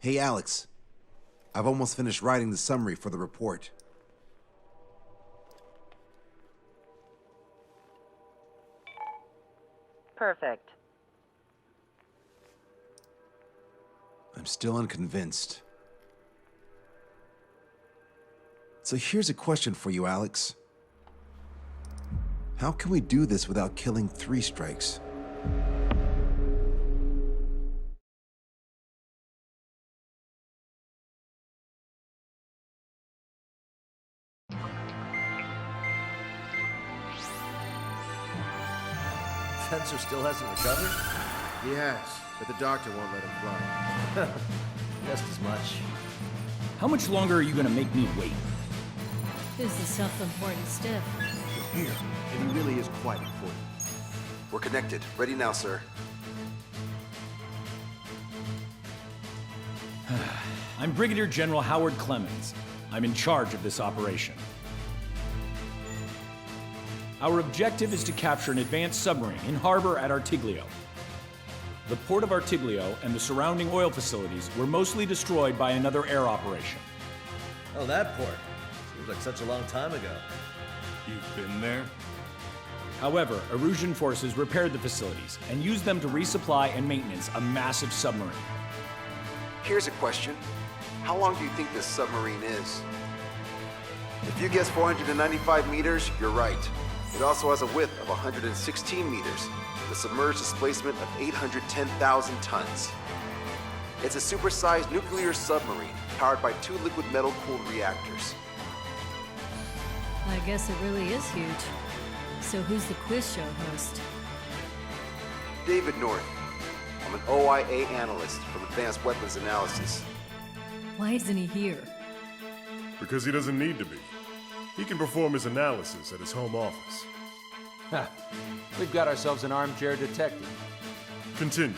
Hey, Alex. I've almost finished writing the summary for the report. Perfect. I'm still unconvinced. So here's a question for you, Alex. How can we do this without killing 3 strikes? Spencer still hasn't recovered? He has, but the doctor won't let him fly. Just as much. How much longer are you gonna make me wait? Who's the self-important stiff? You're here, and he really is quite important. We're connected. Ready now, sir. I'm Brigadier General Howard Clemens. I'm in charge of this operation. Our objective is to capture an advanced submarine in harbor at Artiglio. The port of Artiglio and the surrounding oil facilities were mostly destroyed by another air operation. Oh, that port. Seems like such a long time ago. You've been there? However, Erusian forces repaired the facilities and used them to resupply and maintenance a massive submarine. Here's a question. How long do you think this submarine is? If you guess 495 meters, you're right. It also has a width of 116 meters, with a submerged displacement of 810,000 tons. It's a supersized nuclear submarine powered by 2 liquid metal-cooled reactors. I guess it really is huge. So who's the quiz show host? David North. I'm an OIA analyst from Advanced Weapons Analysis. Why isn't he here? Because he doesn't need to be. He can perform his analysis at his home office. Ha! We've got ourselves an armchair detective. Continue.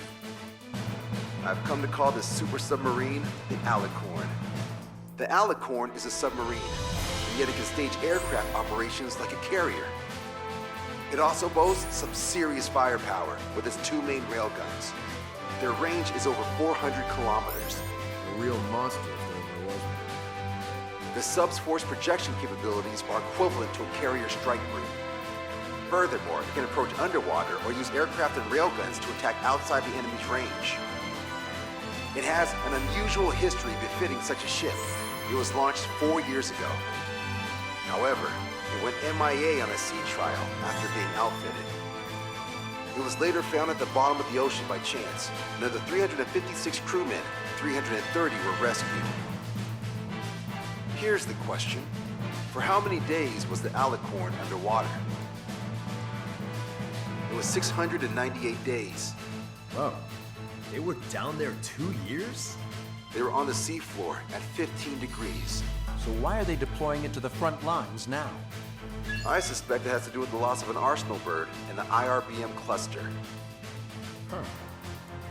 I've come to call this super submarine the Alicorn. The Alicorn is a submarine, and yet it can stage aircraft operations like a carrier. It also boasts some serious firepower with its 2 main railguns. Their range is over 400 kilometers. A real monster if there ever was one. The sub's force projection capabilities are equivalent to a carrier strike group. Furthermore, it can approach underwater or use aircraft and railguns to attack outside the enemy's range. It has an unusual history befitting such a ship. It was launched 4 years ago. However, it went MIA on a sea trial after being outfitted. It was later found at the bottom of the ocean by chance, and of the 356 crewmen, 330 were rescued. Here's the question. For how many days was the Alicorn underwater? It was 698 days. Whoa. They were down there 2 years? They were on the seafloor at 15 degrees. So why are they deploying it to the front lines now? I suspect it has to do with the loss of an arsenal bird in the IRBM cluster. Huh.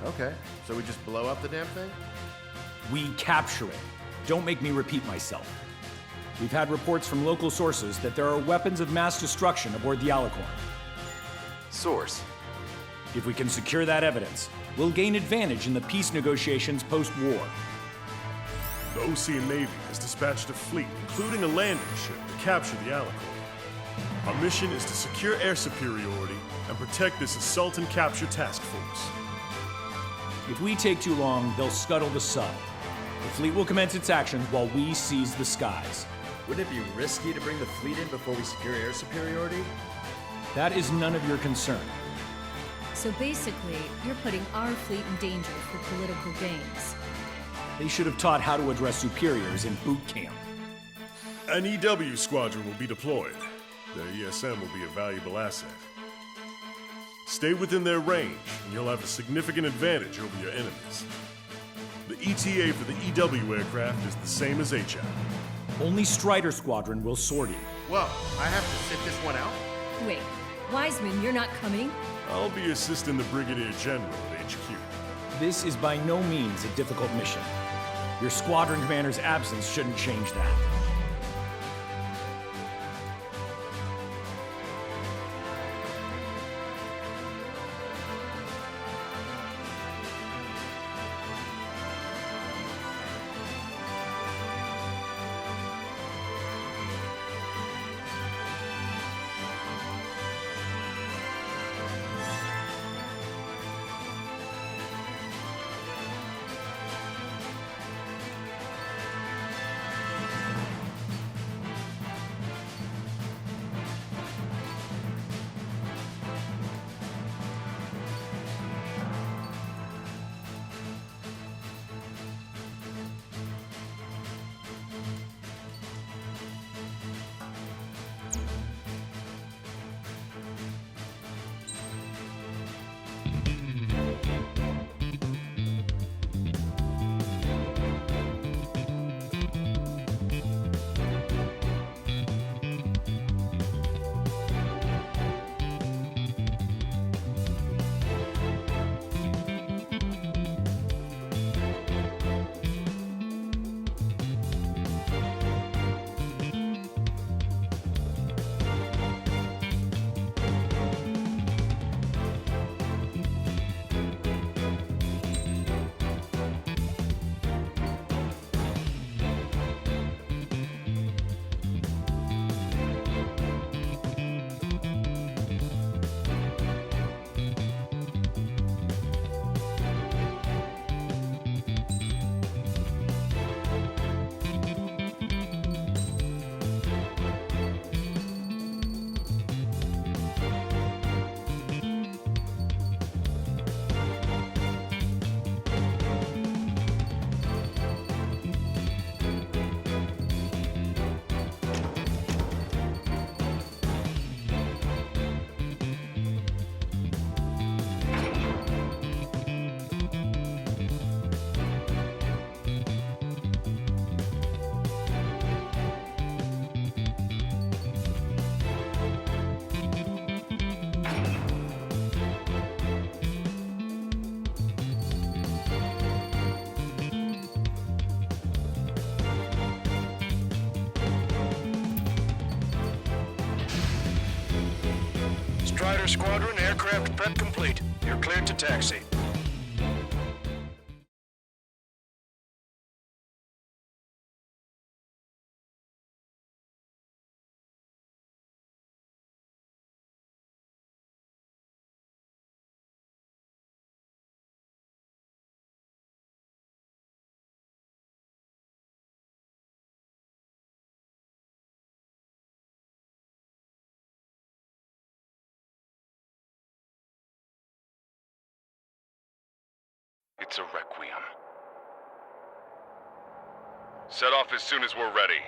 Okay, so we just blow up the damn thing? We capture it. Don't make me repeat myself. We've had reports from local sources that there are weapons of mass destruction aboard the Alicorn. Source. If we can secure that evidence, we'll gain advantage in the peace negotiations post-war. The Ocean Navy has dispatched a fleet, including a landing ship, to capture the Alicorn. Our mission is to secure air superiority and protect this assault and capture task force. If we take too long, they'll scuttle the sub. The fleet will commence its actions while we seize the skies. Wouldn't it be risky to bring the fleet in before we secure air superiority? That is none of your concern. So basically, you're putting our fleet in danger for political gains. They should have taught how to address superiors in boot camp. An EW squadron will be deployed. Their ESM will be a valuable asset. Stay within their range, and you'll have a significant advantage over your enemies. The ETA for the EW aircraft is the same as HI. Only Strider Squadron will sortie. Well, I have to sit this one out? Wait, Wiseman, you're not coming? I'll be assisting the Brigadier General at HQ. This is by no means a difficult mission. Your squadron commander's absence shouldn't change that. Strider Squadron, aircraft prep complete. You're cleared to taxi. It's a requiem. Set off as soon as we're ready.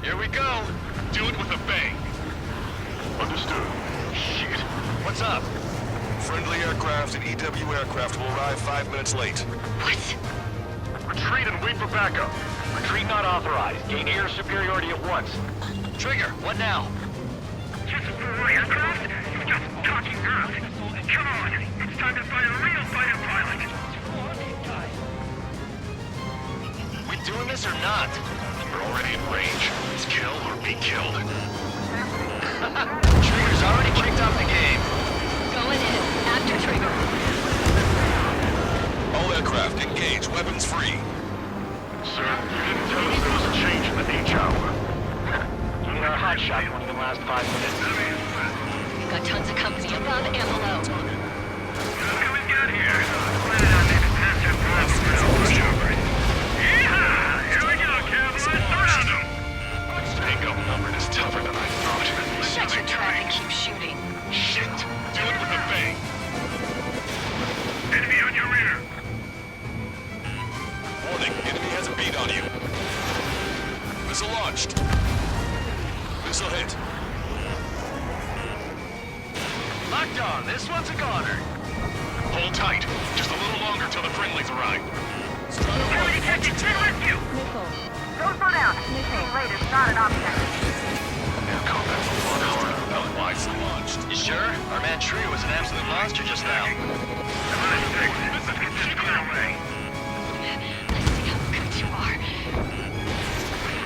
Here we go. Do it with a bang. Understood. Shit. What's up? Friendly aircraft and EW aircraft will arrive 5 minutes late. What? Retreat and wait for backup. Retreat not authorized. Gain air superiority at once. Trigger, what now? Just for aircraft? You're just talking earth. Come on, it's time to fight a real fighter pilot. We doing this or not? We're already in range. It's kill or be killed. Trigger's already kicked off the game. Going in. After Trigger. All aircraft engage, weapons free. Sir, you didn't tell us there was a change in the H hour. You need our hotshot one in the last 5 minutes. We've got tons of company above and below. Look who we got here. Planning on maybe pass that bomb for an pushover. Yeehaw! Here we go, cowboys. Surround them! This tango numbered is tougher than I thought. Shut your trap and keep shooting. Shit! Do it with a bang! Enemy on your rear. Warning, enemy has a beat on you. Missile launched. Missile hit. Locked on. This one's a goner. Hold tight. Just a little longer till the friendlies arrive. Enemy detected. Take rescue. Nickel. Don't slow down. Being late is not an option. Air combat's a lot harder without Missile launched. You sure? Our man Tree was an absolute monster just now. Come on, Six. Let's get this clear away. Let's see how good you are.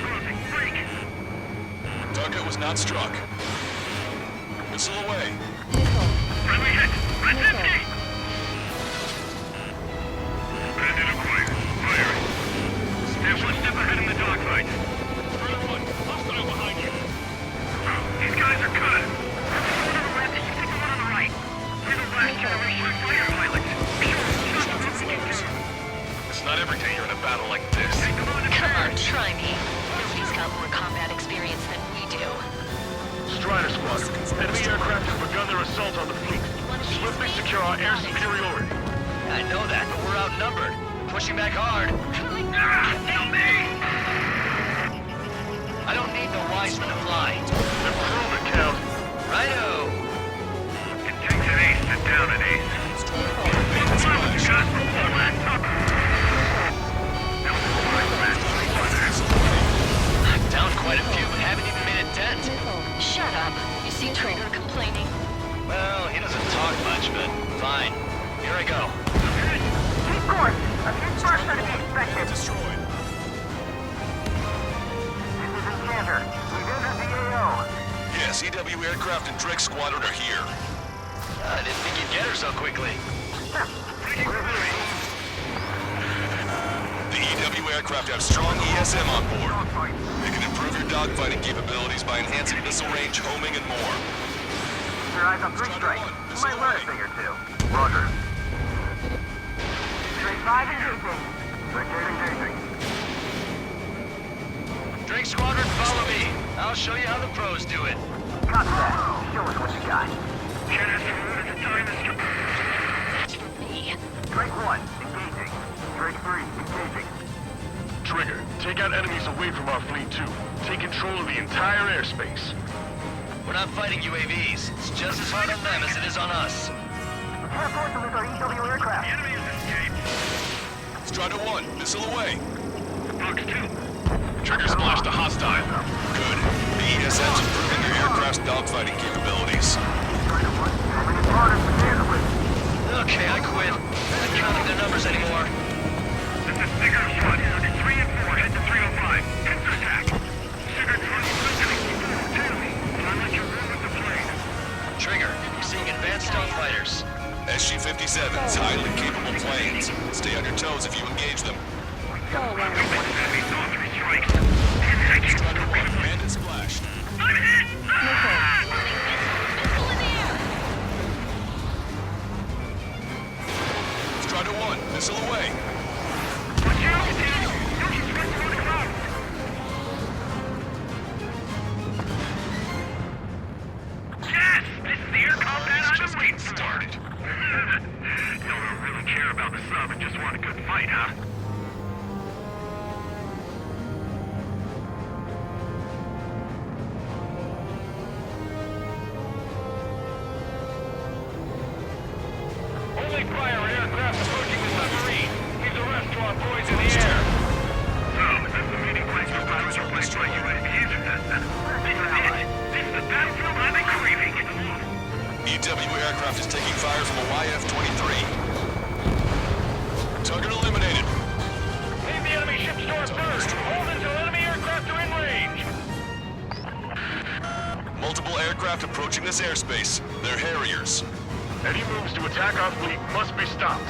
Closing. Break. Target was not struck. Missile away. Nickel. Friendly hit. Nickel. Resist. Bandit acquired. Firing. Stand one step ahead in the dogfight. Hostile behind you. These guys are cut. One on the left, you take the one on the right. We're the last generation of fighter pilots. It's not every day you're in a battle like this. Take them on the Come on, charge. try me. Nobody's got more combat experience than we do. Strider Squadron. Enemy aircraft have begun their assault on the fleet. Swiftly secure our air superiority. I know that, but we're outnumbered. Pushing back hard. Tell me! I don't need no wise men to fly. Improve it, Count. Righto. It takes an ace to down an ace. Down quite a few, but haven't even made a dent. Shut up. You see Trigger complaining? Well, he doesn't talk much, but fine. Here I go. Keep course. A few sparks are to be expected. Destroyed. This is Enchanter. We've entered the AO. Yes, EW aircraft and Drake Squadron are here. I didn't think you'd get her so quickly. The EW aircraft have strong ESM on board. They can improve your dogfighting capabilities by enhancing missile range, homing, and more. Your eyes on 3 strike. You might learn a thing or two. Roger. Drake 5 engaging. Drake engaging. Drake Squadron, follow me. I'll show you how the pros do it. Copy that. Show us what you got. Can't have to run at the time, Mr. That's for me. Drake 1, engaging. Drake 3, engaging. Trigger, take out enemies away from our fleet too. Take control of the entire airspace. We're not fighting UAVs. It's just as hard on them as it is on us. Can't force them with our EW aircraft. The enemy has escaped. Strider 1, missile away. Fox 2. Trigger splashed a hostile. Good. The ESM's improving your aircraft's dogfighting capabilities. Okay, I quit. I'm not counting their numbers anymore. This is Sigurd 1. 3 and 4, head to 305. Hit the attack. Sigurd 1, tell me. I'll let you run with the plane. Trigger, I'm seeing advanced stealth fighters. SG-57s, highly capable planes. Stay on your toes if you engage them. Enemy saw 3 strikes. 10 seconds. Strider 1, bandit splashed. I'm hit! Ah! Strider 1, missile away. Watch out! Don't you strike through the clouds! Yes! This is the air combat I've been waiting for! Started. Y'all don't really care about the sub and just want a good fight, huh? Only prior aircraft approaching the submarine. Gives a rest to our boys in the air. So, is this the meeting place for pilots or place for UAVs? This is it! This is the battlefield I've been craving! EW aircraft is taking fire from a YF-23. Target eliminated. Leave the enemy ship store first. Hold until enemy aircraft are in range. Multiple aircraft approaching this airspace. They're Harriers. Any moves to attack our fleet must be stopped.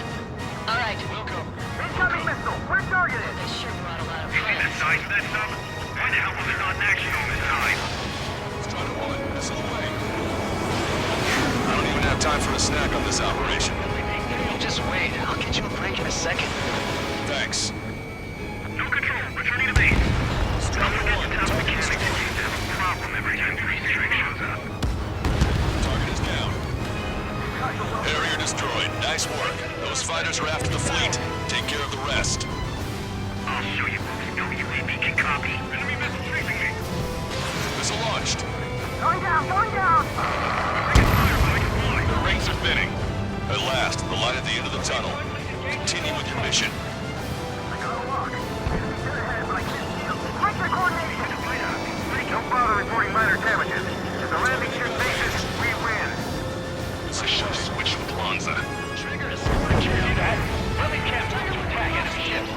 All right. Welcome. Incoming missile! We're targeted! They sure brought a lot of You see the size of that sub? Why the hell was it not in action all this time? Strider 1, missile away. I don't even have time for a snack on this operation. You just wait. I'll get you a break in a second. Thanks. No control, returning to base. Strider 1, Tough target is mechanics destroyed. seems to have a problem every time Grease Trick shows up. Target is down. Harrier destroyed. Nice work. Those fighters are after the fleet. Take care of the rest. I'll show you folks no UAV can copy. Enemy missile chasing me. Missile launched. Going down, going down! Taking fire, but I can fly. The rings are thinning. At last, the light at the end of the tunnel. Continue with your mission. I got a lock. Enemies dead ahead, but I can't see them. Break their coordination! Don't bother reporting minor damages. If the landing ship bases, we win. I should have switched with Lanza. Trigger is See that? Running captain to attack enemy ships.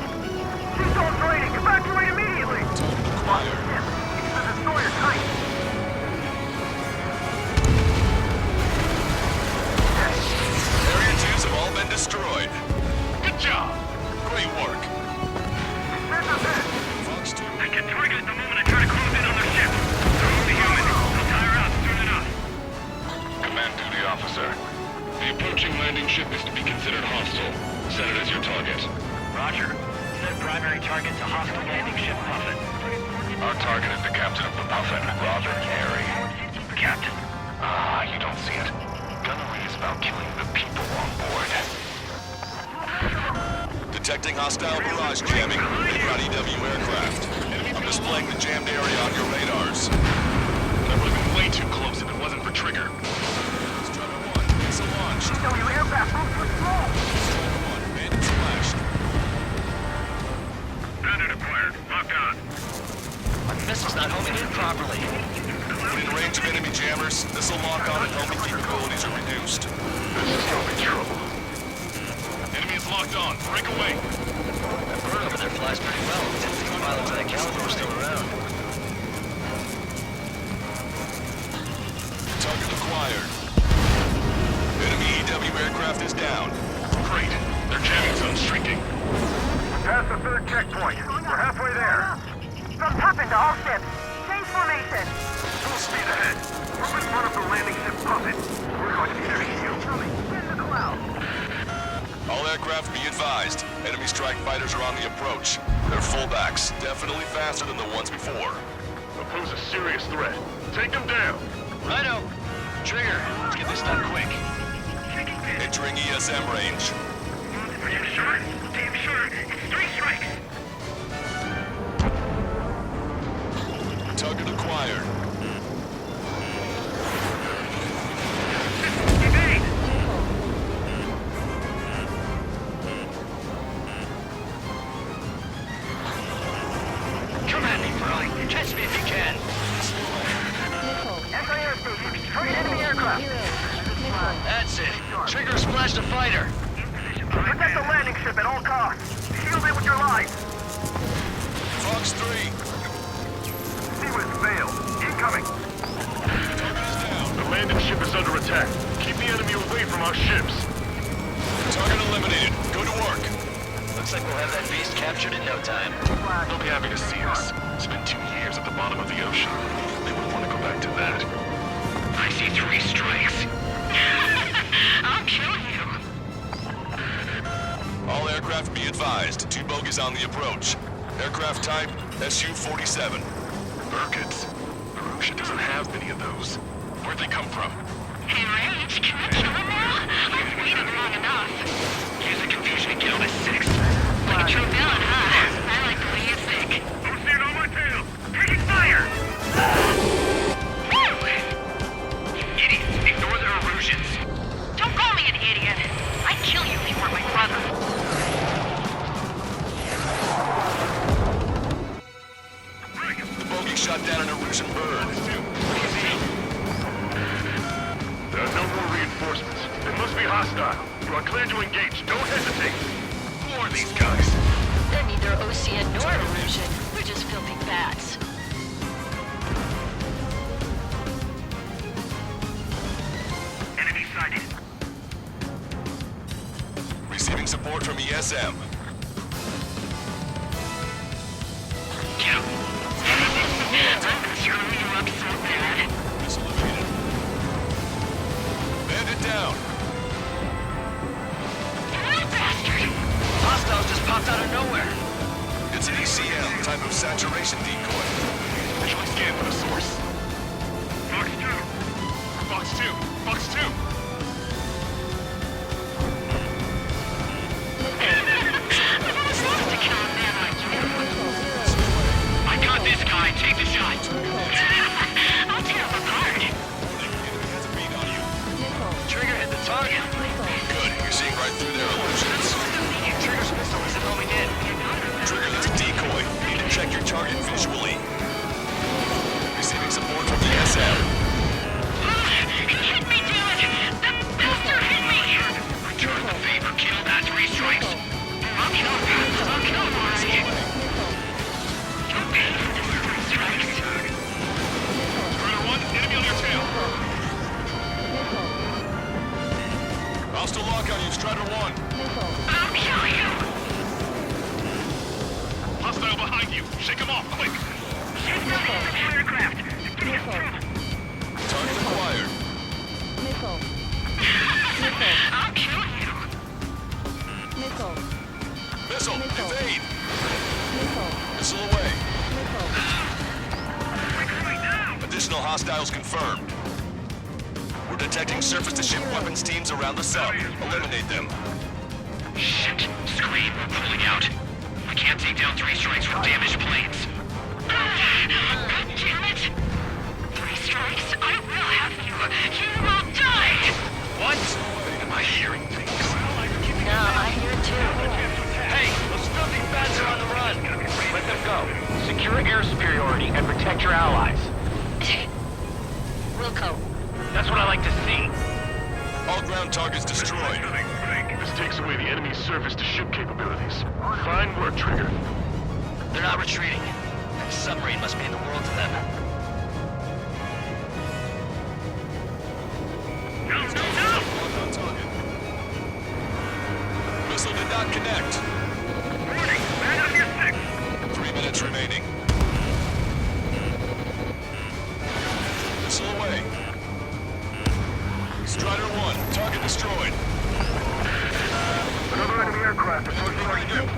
Two dogs raiding! Evacuate immediately! Target acquired. Yes, keep the destroyer tight! Area 2s have all been destroyed. Good job. Great work. There's a bed! Fox 2. I can target it the moment I try to close in on their ship. They're only human. They'll tire out soon enough. Command duty officer. The approaching landing ship is to be considered hostile. Set it as your target. Roger. Set primary target to hostile landing ship Puffin. Our target is the captain of the Puffin, Robert Carey. Captain. Ah, you don't see it. Gunnery is about killing the people on board. Detecting hostile barrage jamming. They've got EW aircraft. I'm displaying the jammed area on your radars. That would have been way too close if it wasn't for Trigger. Strider 1, missile launched. EW aircraft moves too slow! Strider 1, bandit splashed. Bandit acquired. Locked on. missile's not homing in properly. When in range of enemy jammers, missile lock-on and homing capabilities are reduced. This is gonna be trouble. Enemy is locked on. Break away. That bird over there flies pretty well. Didn't think pilots of that caliber were still around. Target acquired. Enemy EW aircraft is down. Great. Their jamming zone's shrinking. Past the third checkpoint. We're halfway there. From Puffin to all ships. Change formation. Full speed ahead. We're in front of the landing ship Puffin. We're going to be there to you. In the cloud. All aircraft be advised. Enemy strike fighters are on the approach. They're fullbacks, definitely faster than the ones before. They'll pose a serious threat. Take them down. Righto. Trigger, let's get this done quick. Entering ESM range. Are you sure? Damn sure. It's 3 strikes. Target acquired. Evade. captured in no time. They'll be happy to see us. Spent 2 years at the bottom of the ocean. They wouldn't want to go back to that. I see 3 strikes. I'll kill you. All aircraft be advised. 2 bogies on the approach. Aircraft type, Su-47. Burkitts. Perugia doesn't have many of those. Where'd they come from? Hey, Rage, can I kill him now? I've waited long enough. Use the confusion to get on a 6. Like a true villain, huh? I like the way you think. I'm seeing on my tail. Taking fire! Woo! Idiots, ignore their illusions. Don't call me an idiot. I'd kill you if you weren't my brother. The bogey shot down an Erusian bird. There are no more reinforcements. They must be hostile. You are clear to engage. Don't hesitate. Who are these guys? They're neither Ocean nor Erusian. They're just filthy bats. Enemy sighted. Receiving support from ESM. Get him. I'm screwing you up so bad. Missile evaded. Bandit down. You bastard! Hostiles just popped out of nowhere. It's an ECM, type of saturation decoy. Visually scan for the source. Fox 2. Fox 2. Fox 2. I've always wanted to kill a man like you. I got this guy. Take the shot. I'll tear him apart. Enemy has a beat on you. Trigger hit the target. Good, you're seeing right through their illusions. Trigger's missile isn't homing in. Trigger, that's a decoy. You need to check your target visually. Receiving support from ESM. He hit me, dude! That bastard hit me! Return the favor. Kill that 3 strikes. I'll kill him, alright. You'll pay for this 3 strikes. Strider 1, enemy on your tail. Hostile lock on you, Strider 1. I'll kill you! Hostile behind you. Shake him off, quick. Shoot something from the aircraft. Give me a through. Target acquired. I'll kill you. Missile, evade. Missile away. Additional hostiles confirmed. We're detecting surface-to-ship weapons teams around the sub. Eliminate them. Shit. Screen. We're pulling out. We can't take down 3 strikes from damaged planes. God damn it! 3 strikes, I will have you. You will die! What? Am I hearing things? No, I hear it too. Hey, those filthy bats are on the run. Let them go. Secure air superiority and protect your allies. Wilco. That's what I like to see. All ground targets destroyed. This takes away the enemy's surface-to-ship capabilities. Fine work, Trigger. They're not retreating. That submarine must mean the world to them. No! Lock on target. Missile did not connect. Warning! Man on your 6! 3 minutes remaining. Missile away. Strider 1, target destroyed. Another enemy aircraft approaching our ship.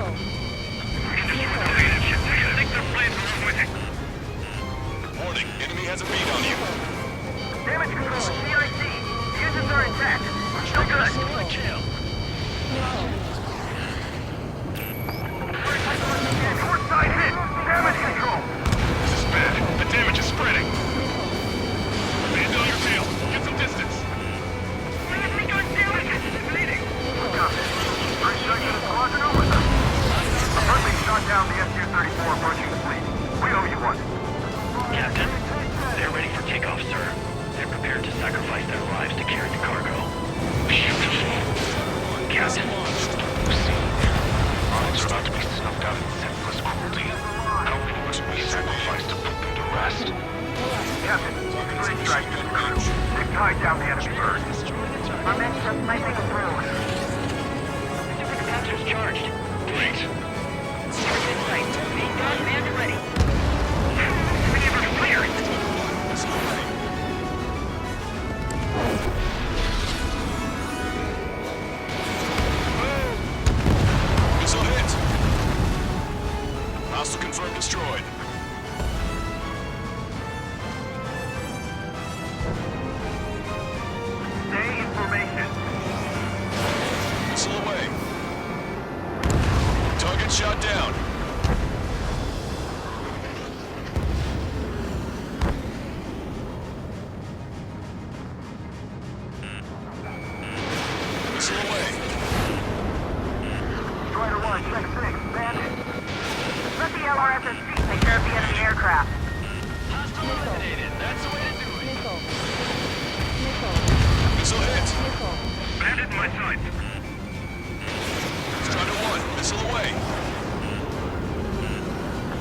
Take their planes along with it. Warning, enemy has a beat on you. Damage control, CIC. The engines are intact. Still good. Kill. Port side hit. Damage control. This is bad. The damage is spreading. Land on your tail. Get some distance. What do you think I'm doing? Bleeding. Look out. First section of squadron over. Friendly shot down the Su-34 approaching the fleet. We owe you one. Captain, they're ready for takeoff, sir. They're prepared to sacrifice their lives to carry the cargo. Beautiful. Captain, lives are about to be snuffed out in senseless cruelty. How many must we sacrifice to put them to rest? Captain, 3 strikes to the crew. They've tied down the enemy bird. Our men just sniping through. Supercapacitors charged. Great. Target in sight. Main gun manned and ready. We never fired. Missile away. Missile hit. Hostile confirmed destroyed. Stay in formation. Missile away. Target shot down. Missile away. Strider 1, check 6, bandit. Let the LRSSG take care of the enemy aircraft. Hostile eliminated. That's the way to do it. Missile hit. Bandit in my sights. Strider 1, missile away.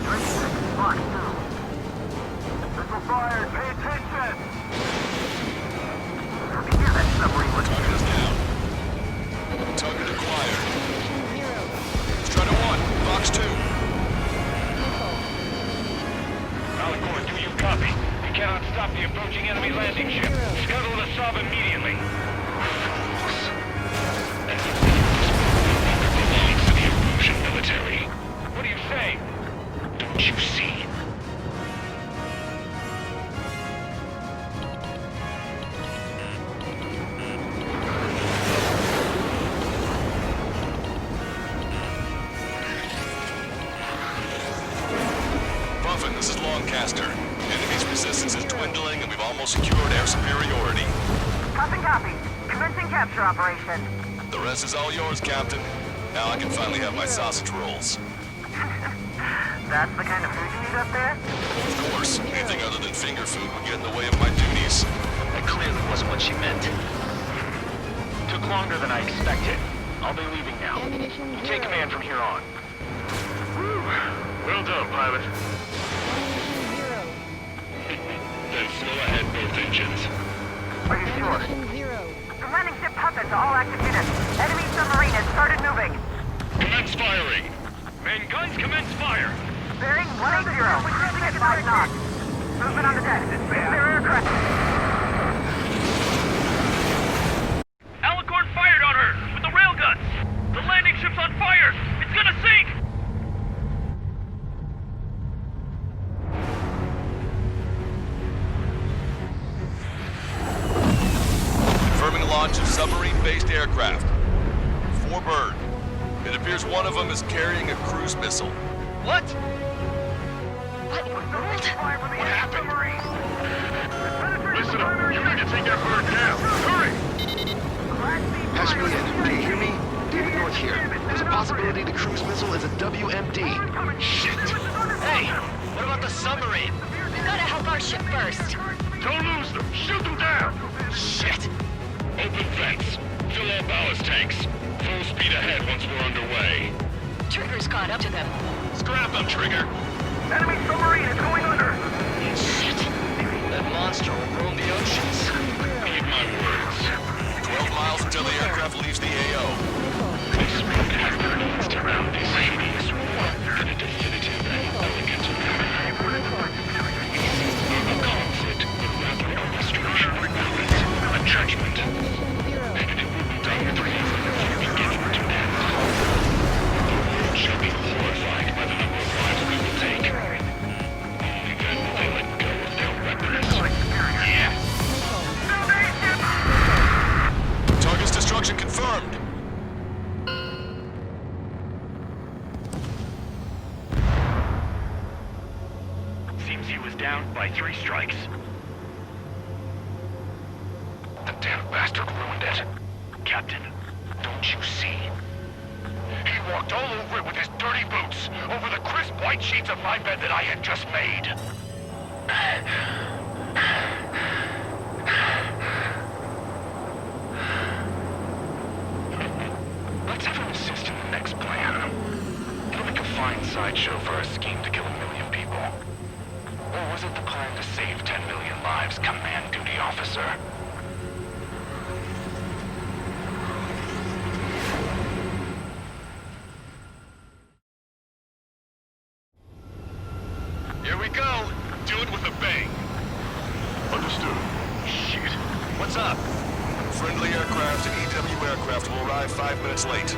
Strike 6, Fox 2. Missile fired, pay attention! How do you hear that submarine was Target is down. Target acquired. Strider 1, Fox 2. Alicorn, do you copy? We cannot stop the approaching enemy landing ship. Scuttle the sub immediately. Belongs to the Erosion military. What do you say? Don't you see? Buffin, this is Longcaster. Enemy's resistance is dwindling and we've almost secured air superiority. Copy. Commencing capture operation. The rest is all yours, Captain. Now I can finally have my sausage rolls. That's the kind of food you eat up there? Of course, anything other than finger food would get in the way of my duties. That clearly wasn't what she meant. Took longer than I expected. I'll be leaving now. You take command from here on. Whew. Well done, pilot. Then slow ahead both engines. Are you sure? The landing ship puppets are all active units. Enemy submarine has started moving. Commence firing. Main guns commence fire. Bearing 180. Cruising at 5 knots. Movement on the deck. It's their aircraft. Alicorn fired on her with the railguns. The landing ship's on fire. It's gonna sink. Confirming launch of submarine-based aircraft. 4 bird. It appears one of them is carrying a cruise missile. What? What happened? Listen up. You need to take that bird down. Hurry! Ashwin, do you hear me? David North here. There's a possibility the cruise missile is a WMD. Shit! Hey, what about the submarine? We gotta help our ship first. Don't lose them. Shoot them down. Shit! Open vents. Fill all ballast tanks. Full speed ahead once we're underway. Trigger's caught up to them. Scrap them, Trigger. Enemy submarine is going under. Shit! That monster will roam the oceans. Heed my words. 12 miles until the aircraft leaves the AO. This smoke has been released around this Hades in a definitive and elegant manner. A conflict would rather a restoration of balance, a judgment. And it will be done for you from beginning to end. The world shall be horrified by the number of lives we will take. Only then will they let go of their weapons. Yeah. Target's destruction confirmed. Seems he was down by 3 strikes. The damn bastard ruined it. Captain, don't you see? He walked all over it with his dirty boots, over the crisp white sheets of my bed that I had just made. Let's have him assist in the next plan. It'll make a fine sideshow for our scheme to kill 1 million people. Or was it the plan to save 10 million lives, Command Duty Officer? Do it with a bang. Understood. Shit. What's up? Friendly aircraft and EW aircraft will arrive 5 minutes late.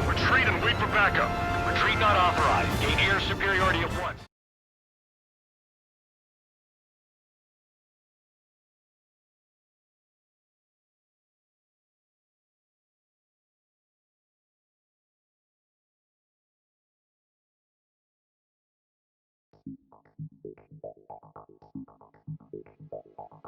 Retreat and wait for backup. Retreat not authorized. Gain air superiority at once.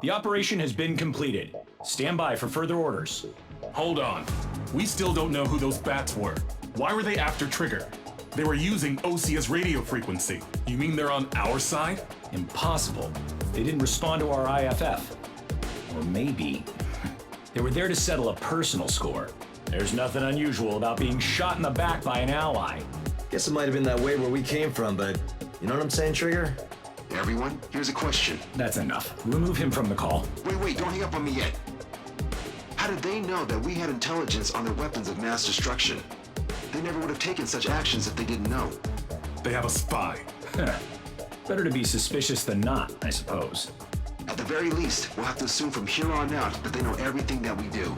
The operation has been completed. Stand by for further orders. Hold on. We still don't know who those bats were. Why were they after Trigger? They were using OCS radio frequency. You mean they're on our side? Impossible. They didn't respond to our IFF. Or maybe they were there to settle a personal score. There's nothing unusual about being shot in the back by an ally. Guess it might have been that way where we came from, but you know what I'm saying, Trigger? Everyone, here's a question. That's enough. Remove him from the call. Wait, don't hang up on me yet. How did they know that we had intelligence on their weapons of mass destruction? They never would have taken such actions if they didn't know. They have a spy. Better to be suspicious than not, I suppose. At the very least, we'll have to assume from here on out that they know everything that we do.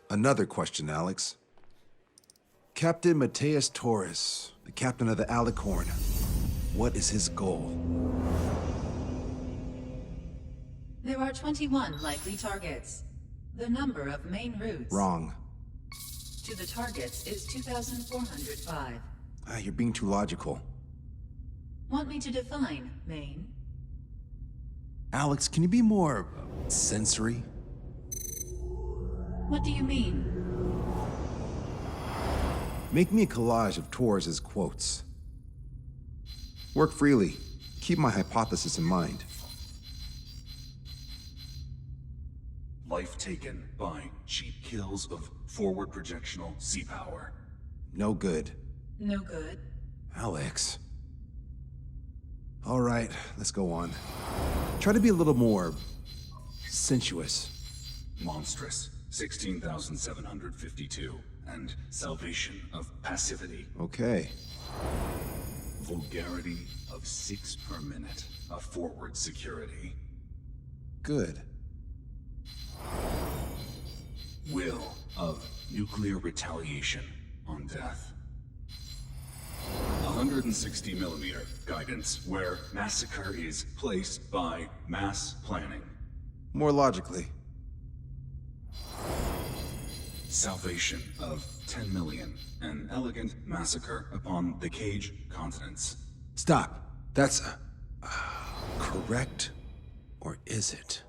Another question, Alex. Captain Mateus Torres, the captain of the Alicorn. What is his goal? There are 21 likely targets. The number of main routes Wrong. to the targets is 2,405. You're being too logical. Want me to define main? Alex, can you be more sensory? What do you mean? Make me a collage of Torres's quotes. Work freely. Keep my hypothesis in mind. Life taken by cheap kills of forward projectional sea power. No good. No good. Alex. All right, let's go on. Try to be a little more sensuous. Monstrous, 16,752. And salvation of passivity. Okay. Vulgarity of 6 per minute. A forward security. Good. Will of nuclear retaliation on death. 160 millimeter guidance where massacre is placed by mass planning. More logically. Salvation of 10 million. An elegant massacre upon the Cage continents. Stop. That's correct, or is it?